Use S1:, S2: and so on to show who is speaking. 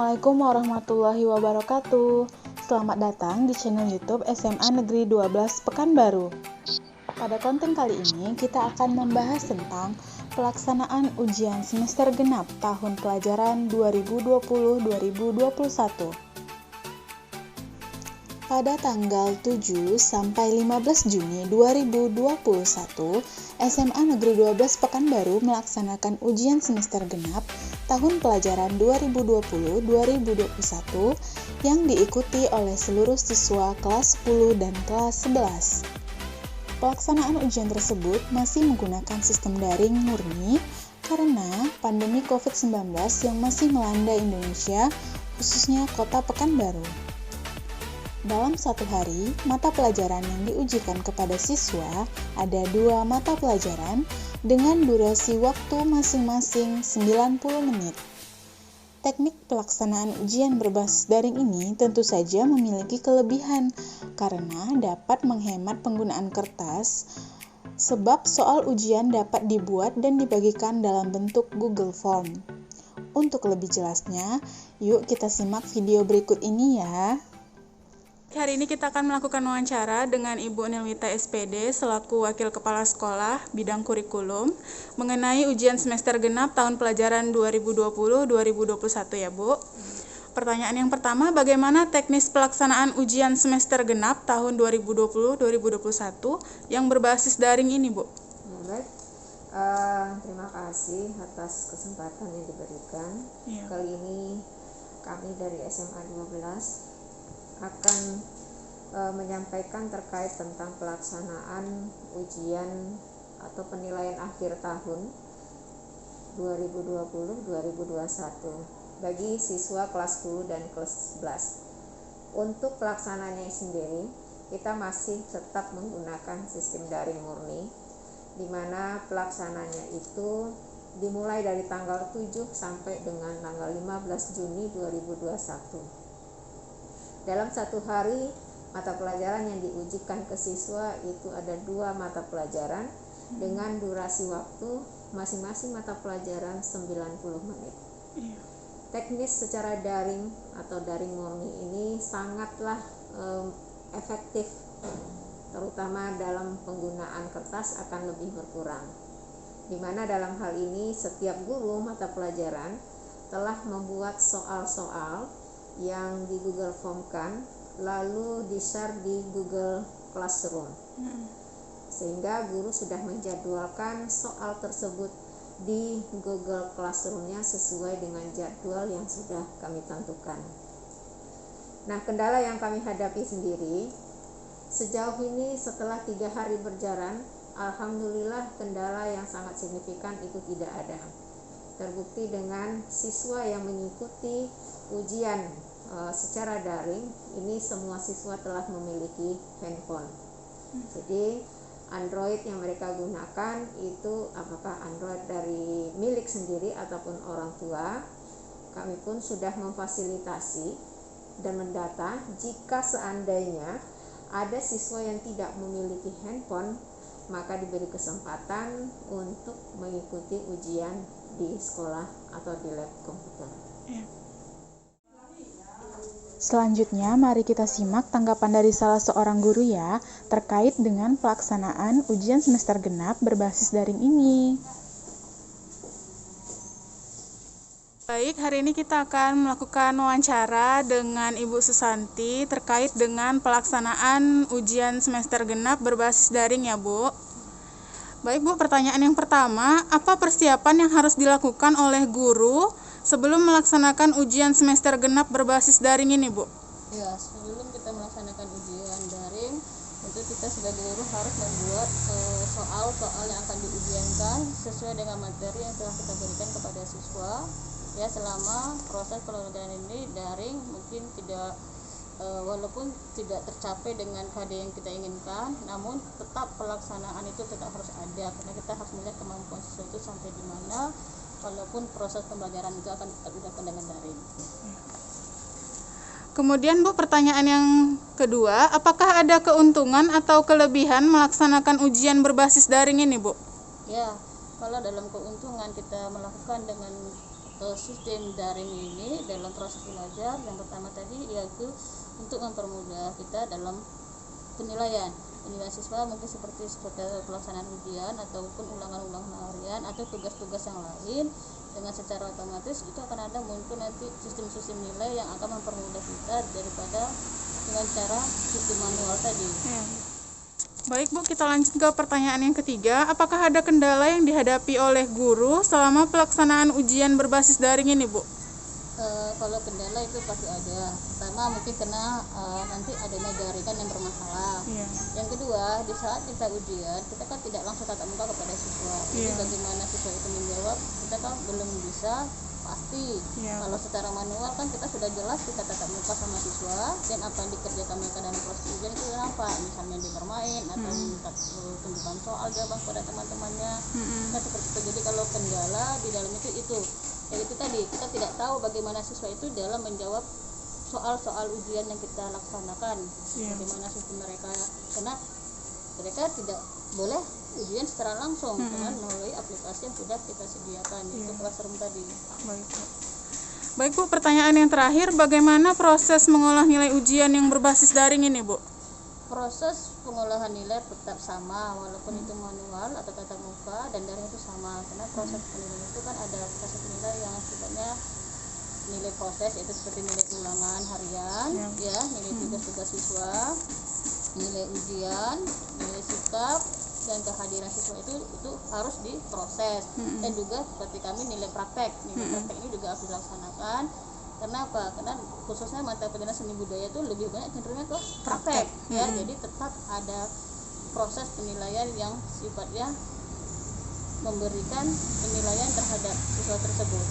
S1: Assalamualaikum warahmatullahi wabarakatuh. Selamat datang di channel YouTube SMA Negeri 12 Pekanbaru. Pada konten kali ini kita akan membahas tentang pelaksanaan ujian semester genap tahun pelajaran 2020-2021. Pada tanggal 7 sampai 15 Juni 2021, SMA Negeri 12 Pekanbaru melaksanakan ujian semester genap tahun pelajaran 2020-2021 yang diikuti oleh seluruh siswa kelas 10 dan kelas 11. Pelaksanaan ujian tersebut masih menggunakan sistem daring murni karena pandemi COVID-19 yang masih melanda Indonesia, khususnya kota Pekanbaru. Dalam satu hari, mata pelajaran yang diujikan kepada siswa ada 2 mata pelajaran dengan durasi waktu masing-masing 90 menit. Teknik pelaksanaan ujian berbasis daring ini tentu saja memiliki kelebihan karena dapat menghemat penggunaan kertas, sebab soal ujian dapat dibuat dan dibagikan dalam bentuk Google Form. Untuk lebih jelasnya, yuk kita simak video berikut ini ya. Hari ini kita akan melakukan wawancara dengan Ibu Nilwita SPD selaku Wakil Kepala Sekolah Bidang Kurikulum mengenai ujian semester genap tahun pelajaran 2020-2021 ya Bu. Pertanyaan yang pertama, bagaimana teknis pelaksanaan ujian semester genap tahun 2020-2021 yang berbasis daring ini Bu?
S2: Baik, terima kasih atas kesempatan yang diberikan.
S1: Ya.
S2: Kali ini kami dari SMA 12 akan menyampaikan terkait tentang pelaksanaan ujian atau penilaian akhir tahun 2020-2021 bagi siswa kelas 10 dan kelas 11. Untuk pelaksanaannya sendiri, kita masih tetap menggunakan sistem daring murni, di mana pelaksananya itu dimulai dari tanggal 7 sampai dengan tanggal 15 Juni 2021. Dalam satu hari, mata pelajaran yang diujikan ke siswa itu ada 2 mata pelajaran dengan durasi waktu masing-masing mata pelajaran 90 menit. Teknis secara daring atau daring murni ini sangatlah efektif, terutama dalam penggunaan kertas akan lebih berkurang. Di mana dalam hal ini setiap guru mata pelajaran telah membuat soal-soal yang di Google Form-kan lalu di-share di Google Classroom, sehingga guru sudah menjadwalkan soal tersebut di Google Classroom-nya sesuai dengan jadwal yang sudah kami tentukan. Nah, kendala yang kami hadapi sendiri sejauh ini setelah 3 hari berjalan, alhamdulillah kendala yang sangat signifikan itu tidak ada. Terbukti dengan siswa yang mengikuti ujian secara daring, ini semua siswa telah memiliki handphone. Jadi Android yang mereka gunakan itu apakah Android dari milik sendiri ataupun orang tua, kami pun sudah memfasilitasi dan mendata jika seandainya ada siswa yang tidak memiliki handphone, maka diberi kesempatan untuk mengikuti ujian di sekolah atau di lab komputer.
S1: Selanjutnya, mari kita simak tanggapan dari salah seorang guru ya, terkait dengan pelaksanaan ujian semester genap berbasis daring ini. Baik, hari ini kita akan melakukan wawancara dengan Ibu Susanti terkait dengan pelaksanaan ujian semester genap berbasis daring ya Bu. Baik Bu, pertanyaan yang pertama, apa persiapan yang harus dilakukan oleh guru sebelum melaksanakan ujian semester genap berbasis daring ini Bu?
S3: Ya, sebelum kita melaksanakan ujian daring, tentu kita sebagai guru harus membuat soal-soal yang akan diujiankan sesuai dengan materi yang telah kita berikan kepada siswa. Ya, selama proses pembelajaran ini daring mungkin tidak walaupun tidak tercapai dengan KD yang kita inginkan, namun tetap pelaksanaan itu tetap harus ada karena kita harus melihat kemampuan siswa itu sampai di mana walaupun proses pembelajaran itu akan tetap dilakukan dengan daring.
S1: Kemudian Bu, pertanyaan yang kedua, apakah ada keuntungan atau kelebihan melaksanakan ujian berbasis daring ini Bu?
S3: Ya, kalau dalam keuntungan kita melakukan dengan sistem daring ini dalam proses belajar, yang pertama tadi yaitu untuk mempermudah kita dalam penilaian siswa, mungkin seperti pelaksanaan ujian ataupun ulangan-ulangan harian atau tugas-tugas yang lain. Dengan secara otomatis itu akan ada muncul nanti sistem-sistem nilai yang akan mempermudah kita daripada dengan cara sistem manual tadi.
S1: Baik Bu, kita lanjut ke pertanyaan yang ketiga. Apakah ada kendala yang dihadapi oleh guru selama pelaksanaan ujian berbasis daring ini, Bu?
S3: Kalau kendala itu pasti ada. Pertama mungkin karena nanti adanya jaringan yang bermasalah. Yang kedua, di saat kita ujian, kita kan tidak langsung tatap muka kepada siswa. Jadi bagaimana siswa itu menjawab, kita kan belum bisa pasti. Kalau secara manual kan kita sudah jelas kita tatap muka sama siswa, dan apa yang dikerjakan mereka dalam proses ujian itu apa? Misalnya di bermain atau minta tunjukkan soal jawaban kepada teman-temannya. Nah, seperti itu. Jadi kalau kendala di dalam itu yaitu tadi kita tidak tahu bagaimana siswa itu dalam menjawab soal-soal ujian yang kita laksanakan. Bagaimana sistem mereka, karena mereka tidak boleh ujian secara langsung dengan melalui aplikasi yang sudah kita sediakan, itu Classroom tadi.
S1: Baik Bu, pertanyaan yang terakhir, bagaimana proses mengolah nilai ujian yang berbasis daring ini, Bu?
S3: Proses pengolahan nilai tetap sama walaupun itu manual atau tatap muka, dan daring itu sama, karena proses penilaian itu kan ada proses nilai yang sifatnya nilai proses, yaitu seperti nilai ulangan harian, nilai tugas-tugas siswa, nilai ujian, nilai sikap, dan kehadiran siswa itu harus diproses. Dan juga seperti kami nilai praktek ini juga harus dilaksanakan. Kenapa? Karena khususnya mata pelajaran seni budaya itu lebih banyak cenderungnya ke praktek, jadi tetap ada proses penilaian yang sifatnya memberikan penilaian terhadap siswa tersebut.